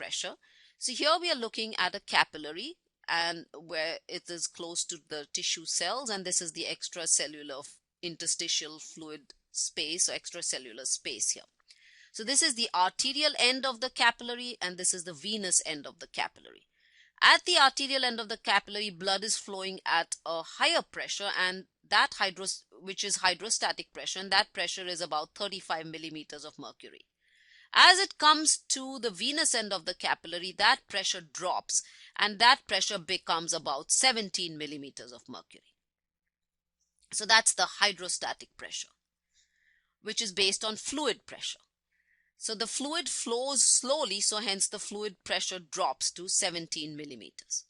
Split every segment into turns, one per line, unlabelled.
pressure. So here we are looking at a capillary, and where it is close to the tissue cells, and this is the extracellular interstitial fluid space or extracellular space here. So this is the arterial end of the capillary, and this is the venous end of the capillary. At the arterial end of the capillary, blood is flowing at a higher pressure, and that which is hydrostatic pressure, and that pressure is about 35 millimeters of mercury. As it comes to the venous end of the capillary, that pressure drops, and that pressure becomes about 17 millimeters of mercury. So that's the hydrostatic pressure, which is based on fluid pressure. So the fluid flows slowly, so hence the fluid pressure drops to 17 millimeters.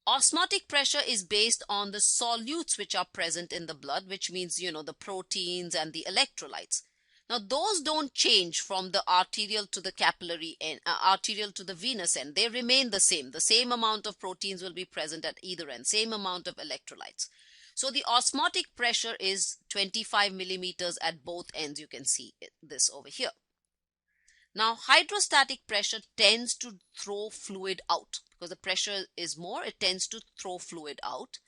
Osmotic pressure is based on the solutes which are present in the blood, which means, the proteins and the electrolytes. Now, those don't change from the arterial to the capillary end, arterial to the venous end. They remain the same. The same amount of proteins will be present at either end, same amount of electrolytes. So the osmotic pressure is 25 millimeters at both ends. You can see this over here. Now, hydrostatic pressure tends to throw fluid out because the pressure is more, it tends to throw fluid out.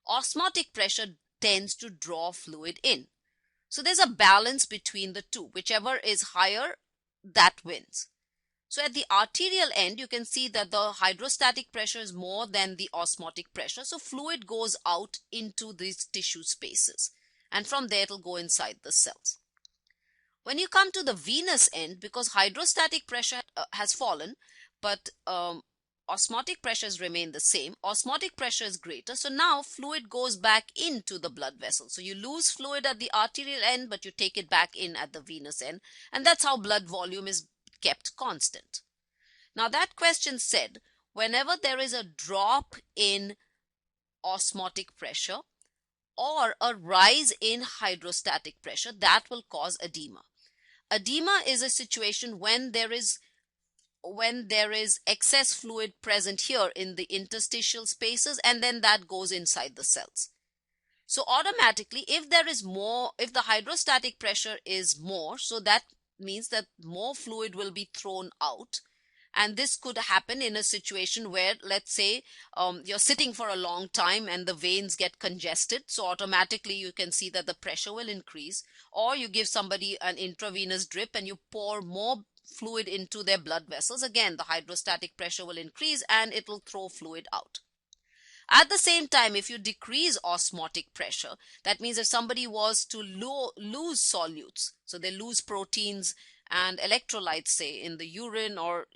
Osmotic pressure tends to draw fluid in. So there's a balance between the two. Whichever is higher, that wins. So at the arterial end, you can see that the hydrostatic pressure is more than the osmotic pressure. So fluid goes out into these tissue spaces, and from there it will go inside the cells. When you come to the venous end, because hydrostatic pressure has fallen, but osmotic pressures remain the same, osmotic pressure is greater. So now fluid goes back into the blood vessel. So you lose fluid at the arterial end, but you take it back in at the venous end. And that's how blood volume is kept constant. Now that question said, whenever there is a drop in osmotic pressure or a rise in hydrostatic pressure, that will cause edema. Edema is a situation when there is excess fluid present here in the interstitial spaces, and then that goes inside the cells. So automatically, if the hydrostatic pressure is more, so that means that more fluid will be thrown out. And this could happen in a situation where, let's say, you're sitting for a long time and the veins get congested. So automatically you can see that the pressure will increase. Or you give somebody an intravenous drip and you pour more fluid into their blood vessels. Again, the hydrostatic pressure will increase and it will throw fluid out. At the same time, if you decrease osmotic pressure, that means if somebody was to lose solutes, so they lose proteins and electrolytes, say in the urine or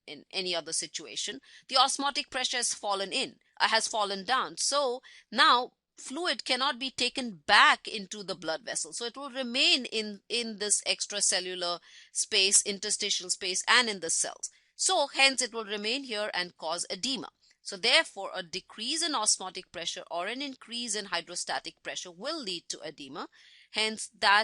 in any other situation, the osmotic pressure has fallen down. So now fluid cannot be taken back into the blood vessel. So it will remain in this extracellular space, interstitial space, and in the cells. So hence it will remain here and cause edema. So therefore, a decrease in osmotic pressure or an increase in hydrostatic pressure will lead to edema. Hence, that